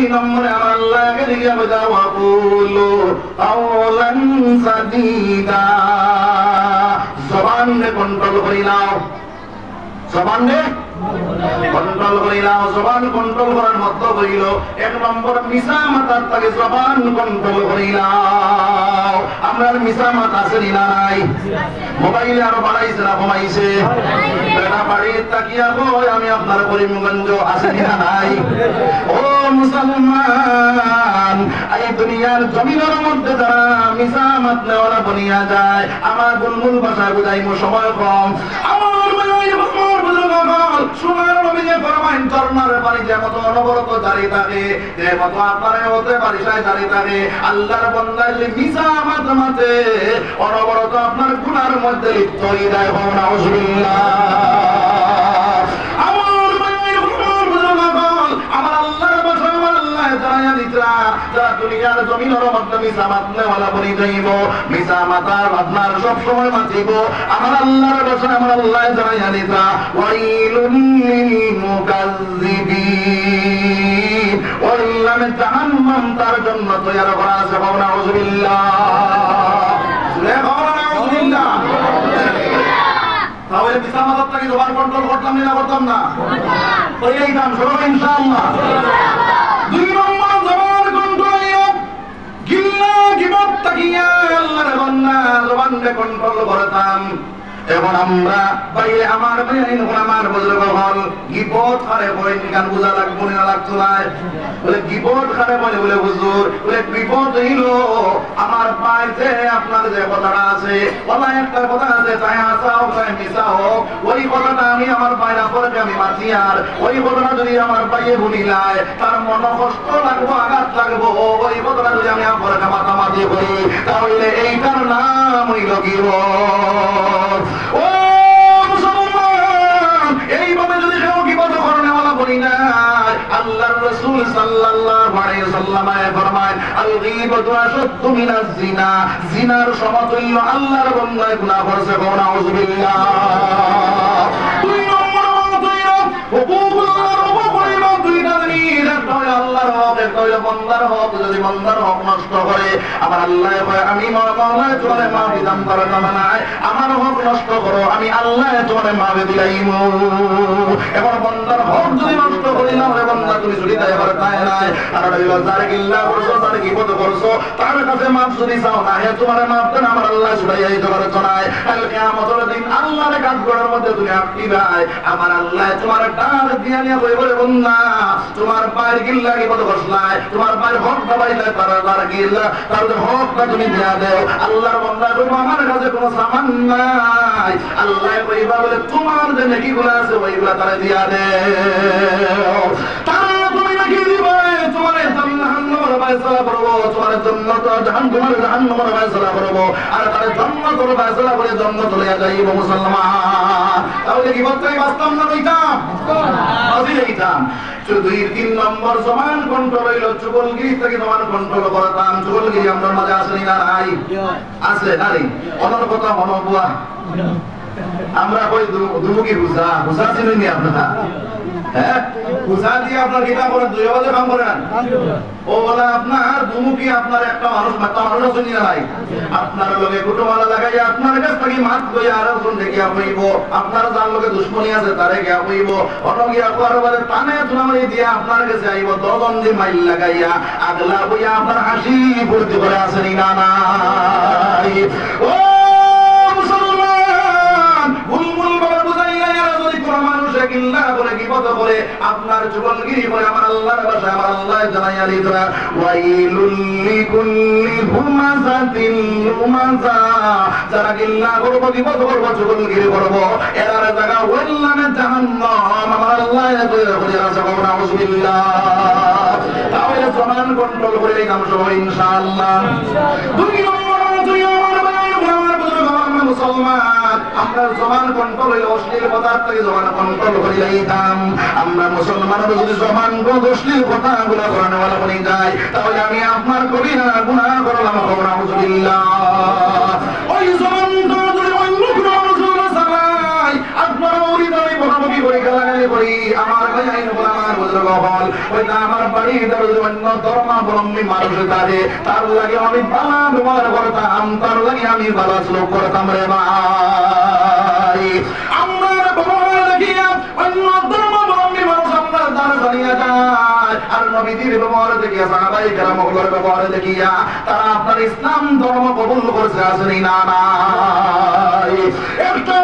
নম্বরে আমার আল্লাহকে দিয়া বজাও আকুলু কাওলান সাদীদা জবানকে কন্ট্রোল করি নাও জবানকে কন্ট্রোল করিলাম জবান কন্ট্রোল করার মত হইল এক নম্বর মিছা মাতার থেকে জবান কন্ট্রোল করিলাম আমরা মিছা মাত আছে না নাই মোবাইলে আরো বাড়াইছে না কমাইছে বেটা বাড়ি তাকিয়া কই আমি আপনার করিমগঞ্জ আছে না নাই ও মুসলমান এই দুনিয়ার জমিনের মধ্যে যারা মিছা মাত নেওয়ালা বনিয়া যায় আমার বুলবুল ভাষা বুঝাইমো সময় কম আমার সোনার নবীজি ফরমাইন তরনার পানি যেমন অনবরত জারি থাকে যেমন আপনার হতে বারিশায় জারি থাকে আল্লাহর বান্দা যে মিছা মাতে অনবরত আপনার গুনার মধ্যে লিপ্ত হয়ে যায় নাউজুবিল্লাহ আমার আল্লাহর বাসা আমার আল্লাহ জানায়া দিতরা যারা দুনিয়ার জমিনের মধ্যে মিছা মাতলে ওয়ালা বনি যাইব মিছা মাতার আপনার সব সময় মাতিব আমার আল্লাহর বাসা আমার আল্লাহ জানায়া দিতরা ওয়াইলুল লিল মুকাজ্জিবিন ওয়াল্লামে জাহান্নাম তার জন্য তৈয়ার করা আছে নাউজুবিল্লাহ নাউজুবিল্লাহ তাহলে মিছা মাতারটাকে জবান কন্ট্রোল করতাম না করতাম না কইলাম সবাই ইনশাআল্লাহ দুই নম্বর জবান কন্ট্রোল গিল্লা গিবত তাকিয়া আল্লাহর বান্দা জবানকে কন্ট্রোল করতাম এখন আমরা বাইরে আমার বাইরে আমার বুজুর্গ হল গিবত করে বই গান বুঝা লাগবে না লাগতো না বলে গিবত করে বলে বলে হুজুর বলে বিপদ হইল আমার পাইতে আপনার যে কথাটা আছে বলা একটা কথা আছে তাই আসা হোক তাই মিশা হোক ওই কথাটা আমি আমার বাইরা পরে আমি মাছি আর ওই কথাটা যদি আমার বাইয়ে ভুলিলায় তার মন কষ্ট লাগবো আঘাত লাগবো ওই কথাটা যদি আমি আমার মাতামাতি করি তাহলে এইটার নাম হইল গিবত ও মুসলমান এইভাবে যদি কেউ গিবত করে নেওয়ালা বলি না আল্লাহর রাসূল সাল্লাল্লাহু আলাইহি ওয়াসাল্লাম ফরমায় আল গীবাতু আশাদ্দু মিনাজ জিনা জিনার সমতুল্য আল্লাহর বান্দায় গুনাহ করছে নাউজুবিল্লাহ দুই নম্বর হুকুকুল্লাহ দুইটা জিনিস একটা হলো আল্লাহর হক একটা হলো বান্দার হক যদি বান্দার হক নষ্ট করে আমার আল্লাহ কয় আমি মাওলা তোমারে মাফ দিলাম তারা জানায় আমার হক নষ্ট করো আমি আল্লাহ তোমারে মাফ দিলাইমু এবার বান্দার হক যদি নষ্ট করি না হলে বান্দা তুমি যদি তাই করে তাই নাই আর রইল যার গিল্লা করছো তার গীবত করছো তার কাছে মাফ যদি চাও না হে তোমারে মাফ দেন আমার আল্লাহ ছুড়াইয়া দিতে পারে নাই কাল কিয়ামতের দিন আল্লাহর কাঠগড়ের মধ্যে তুমি আটকি ভাই আমার আল্লাহ তোমার ডাক দিয়া নিয়ে বলে বান্দা তোমার পায়ের গিল্লা গীবত করছলাই তোমার পায়ের হক দাবাইলে তার গিল্লা তার হকটা তুমি দিয়া দাও আল্লাহর বান্দা কইবো আমার কাছে কোনো সামান নাই আল্লাহ কইবা বলে তোমার যে নেকিগুলো আছে ওইগুলা তারে দিয়া দাও তারা তুমি নাকি দিবে তোমার জান্নাতের ফয়সালা করব তোমার জান্নাত জাহান্নামের ফয়সালা করব আর তারে জান্নাতের ফয়সালা করে জান্নাতে লইয়া যাইব মুসলমান তাহলে কি বলতেই বাস্তব না কইতাম আজি কইতাম দুই তিন নম্বর জবান কন্ট্রোল হইল চুগলগিরি থেকে জবান কন্ট্রোল করতাম চুগলগিরি আমরা মাঝে আছে না নাই আছে নারী অনর কথা মনোবুয়া আমরা কই দুমুখী বুঝা বুঝা চিনি নি আপনারা হ্যাঁ বুঝা দিয়ে আপনার কিতাব করে দুই বাজে কাম করেন ও বলে আপনার দুমুখী আপনার একটা মানুষ চিনি নাই আপনার লগে কুটুমালা লাগাই আপনার কাছ থেকে মাত লই আর কোন থেকে আপইব আপনার যার লগে দুশমনি আছে তারে কে আপইব অনগিয়া কোয়ার বলে টানে তুনামারি দিয়ে আপনার কাছে আইব দজন দি মাইল লাগাইয়া আগলা বইয়া আপনার হাসি ফুর্তি করে আসেন না নাই ও মুসলমান বুলবুল বাবা বুঝাইয়া যদি কোন মানুষ গিল্লা করে গীবত করে আপনার চুগলগিরি করে আমার আল্লাহর ভাষা আমার আল্লাহ জানাইয়া দিতরা ওয়াইলুল লিকুল্লি হুমাযাতিল লুমাযা যারা গিল্লা করব গীবত করব চুগলগিরি করব এরার জায়গা ওয়াল্লামে জাহান্নাম আমার আল্লাহ তৈরি করে আছে নাউজুবিল্লাহ তাহলে জবান কন্ট্রোল করে এই কাম সব ইনশাআল্লাহ দুই নম্বর মুসলমান আমরা জবান কন্ট্রোল হইলে অশ্লীল পদার্থ থেকে জবান কন্ট্রোল করে লইতাম আমরা মুসলমানরা যদি জবান অশ্লীল কথাগুলো করানো বলা বলে যায় তাহলে আমি আপনার কবিরা গুনাহ করলাম নাউজুবিল্লাহ ওই জবানটা যদি অন্য কোনো মানুষ চালায় আপনার ওই দাঁড়িয়ে বকাবকি করে গেলেন দাবি করি আমার ভাই আইন বলে আমার বুজুর্গ হল ওই না আমার বাড়ির অন্য ধর্মাবলম্বী মানুষ তারে তার লাগে আমি ভালো ব্যবহার করতাম তার লাগে আমি ভালো শ্লোক করতাম রে ভাই আমার ব্যবহার দেখিয়া অন্য ধর্মাবলম্বী মানুষ আপনার দ্বারা দাঁড়িয়ে যায় আর নবীজির ব্যবহার দেখিয়া সাহাবায়ে কেরামের ব্যবহার দেখিয়া তারা আপনার ইসলাম ধর্ম কবুল করছে আসেনি না নাই একটা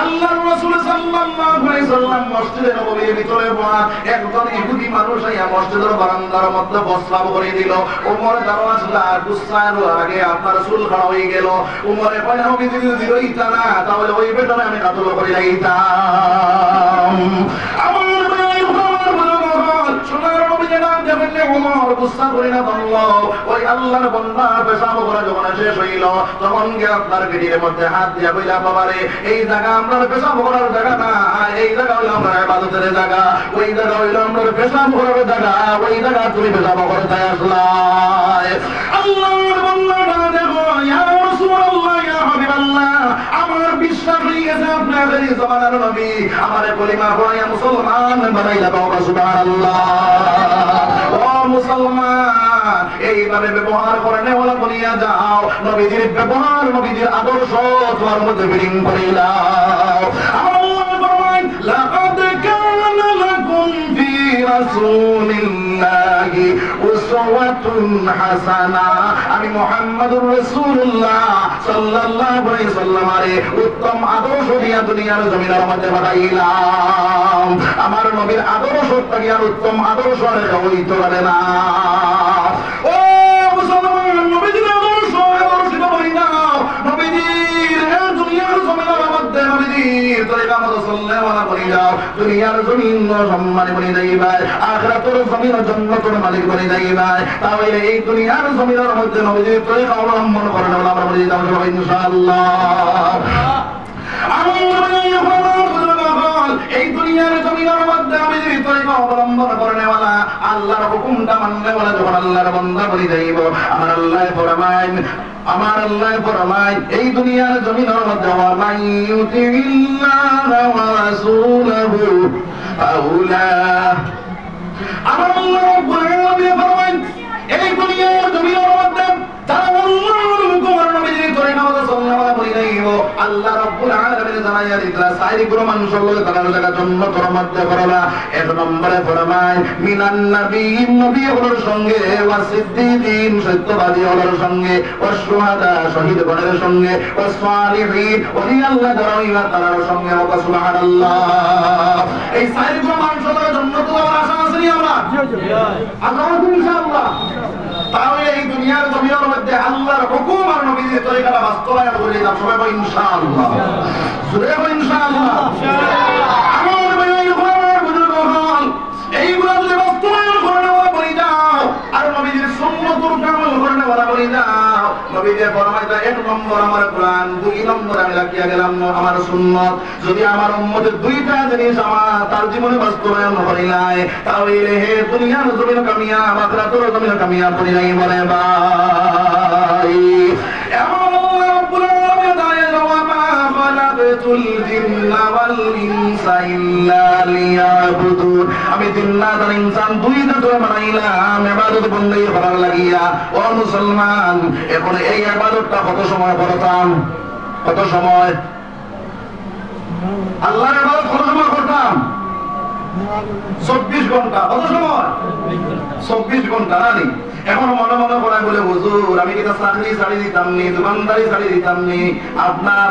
আল্লাহর রাসূল সাল্লাল্লাহু আলাইহি সাল্লাম মসজিদে নববীর ভিতরে বসা একজন ইহুদি মানুষ আইয়া মসজিদের বারান্দার মধ্যে প্রস্রাব করে দিল ওমর দারওয়াজলা গুসার আগে আপনার রাসূল খাড়া হয়ে গেল ওমরে কয় নবী যদি দিলই তা না তাহলে ওই বেটারে আমি কাতল করে লাইতাম আমার ভাই সোনার নবীর নাম দেবেন ওমর গুসা করে না আল্লাহ ওই আল্লাহর বান্দা পেশাব করা যখন শেষ হইল তখন গিয়ে আপনার পেটের মধ্যে হাত দিয়া কইলা বাবারে এই জায়গা আমরা পেশাব করার জায়গা না এই জায়গা হইল আমরা ইবাদতের জায়গা ওই জায়গা হইল আমরা পেশাব করার জায়গা ওই জায়গা তুমি পেশাব করতে আসলা আল্লাহর বান্দা দেখো ইয়া রাসূলুল্লাহ ইয়া হাবিবাল্লাহ আমার বিশ্বাস হয়ে গেছে আপনি আখেরি জামানার নবী আমারে কলিমা পড়াইয়া মুসলমান বানাইলা বাবা সুবহানাল্লাহ ও মুসলমান এইভাবে ব্যবহার করে নেওয়ালা বলিয়া যাও নবীজির ব্যবহার নবীজির আদর্শ তোমার মধ্যে বিলীন করে দাও আল্লাহ ফরমান লাকাদ কানা লাকুম ফি রাসূলিল্লাহি উসওয়াতুন হাসানা আমি মুহাম্মদুর রাসূলুল্লাহ সাল্লাল্লাহু আলাইহি সাল্লামের উত্তম আদর্শ দিয়া দুনিয়ার জমিনের মধ্যে পাঠাইলাম আমার নবীর আদর্শ থেকে আর উত্তম আদর্শ আর হইতে পারে না ও মুসলমান নবীজির আদর্শ আদর্শিত করি না নবীজির দুনিয়ার জমিনের মধ্যে নবীজির তরিকা মতো চললে ওয়ালা করি যাও দুনিয়ার জমিন সম্মান করে দেইবা আখিরাতের জমিন জান্নাতের মালিক করে দেইবা তাহলে এই দুনিয়ার জমিনের মধ্যে নবীজির তরিকা অবলম্বন করলে আমরা বলি যাও ইনশাআল্লাহ এই দুনিয়ার জমিনের মধ্যে আমি যদি তরিকা অবলম্বন করে ওয়ালা আল্লাহর হুকুমটা মানলে ওয়ালা যখন আল্লাহর বান্দা বলি যাইব আমার আল্লাহ ফরমায় এই দুনিয়ার জমিনের মধ্যে ওয়া মান ইউতিল্লাহ ওয়া রাসূলহু আউলা আমার আল্লাহ রাব্বুল আলামিন ফরমায় এই দুনিয়ার জমিনের মধ্যে যারা আল্লাহর হুকুম আর নবীজির তরিকা মতো চললে ওয়ালা বলি যাইব আল্লাহ রাব্বুল আলামিন জানাইয়া দিতরা সাইরি গুলো মানুষের লগে তার জায়গা জান্নাতের মধ্যে করলা এক নম্বরে ফরমায় মিনান নবীন নবীগুলোর সঙ্গে ওয়া সিদ্দিকিন সত্যবাদী হলোর সঙ্গে ওয়া শুহাদা শহীদগণের সঙ্গে ওয়া সালিহিন ওলি আল্লাহ যারা তার সঙ্গে ওয়া সুবহানাল্লাহ এই সাইরি গুলো মানুষের লগে জান্নাতে যাওয়ার আশা আছে নি আমরা আল্লাহ ইনশাআল্লাহ তাহলে এই দুনিয়ার জমিনের মধ্যে আল্লাহর হুকুম আর নবীজির তরিকাটা বাস্তবায়ন করে দাও সবাই বলি ইনশাআল্লাহ জোরে বলি ইনশাআল্লাহ আমার ভাই বুজুর্গ হল এইগুলো যদি বাস্তবায়ন করে নেওয়া বলি যাও আর নবীজির সুন্নতুল আমল করে নেওয়া বলি যাও নবীজির ফরমাইতা এক নম্বর আমার কোরআন দুই নম্বর আমি রাখিয়া গেলাম আমার সুন্নাত যদি আমার উম্মতের দুইটা জিনিস আমার তার জীবনে বাস্তবায়ন করে নাই তাহলে হে দুনিয়ার জমিন কামিয়াব আখিরাতের জমিন কামিয়াব করে নাই বলে ভাই এমন আল্লাহ রাব্বুল আলামিন দাঁড়িয়ে ওয়া মা খালাকাতুল জিন্না ওয়াল ইনসা ইল্লা লিয়াবুদুন আমি জিন্নাত আর ইনসান দুইটা তো বানাইলাম ইবাদত বন্দেগি করার লাগিয়া ও মুসলমান এখন এই ইবাদতটা কত সময় করতাম কত সময় আল্লাহর ইবাদত কত সময় করতাম 24 ঘন্টা কত সময় 24 ঘন্টা নানি এখন মনে মনে করা বলে হুজুর আমি কি চাকরি ছাড়ি দিতাম নি দোকানদারি ছাড়ি দিতাম নি আপনার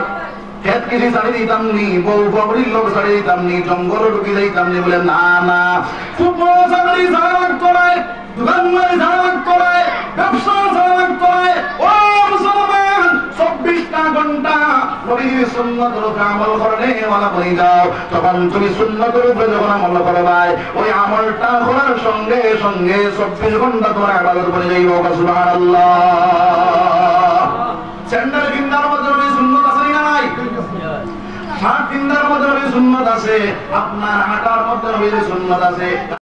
খেত কৃষি ছাড়ি দিতাম নি বউ বকরির লোক ছাড়ি দিতাম নি জঙ্গল ঢুকি যাইতাম নি বলে না না খুব বড় চাকরি ছাড়া লাগতো না দোকানদারি ছাড়া লাগতো না ব্যবসা ছাড়া লাগতো না ও মুসলমান 24টা ঘন্টা নবীর সুন্নতের উপর আমল করে ওয়ালা বলি যাও তখন তুমি সুন্নতের উপরে যখন আমল করবে ওই আমলটা করার সঙ্গে সঙ্গে 24 ঘন্টা তোমার ইবাদত বলে যাইব সুবহানাল্লাহ স্যান্ডেল কিনার মধ্যে সুন্নত আছে না নাই হাত কিনার মধ্যে সুন্নত আছে আপনার হাঁটার মধ্যে সুন্নত আছে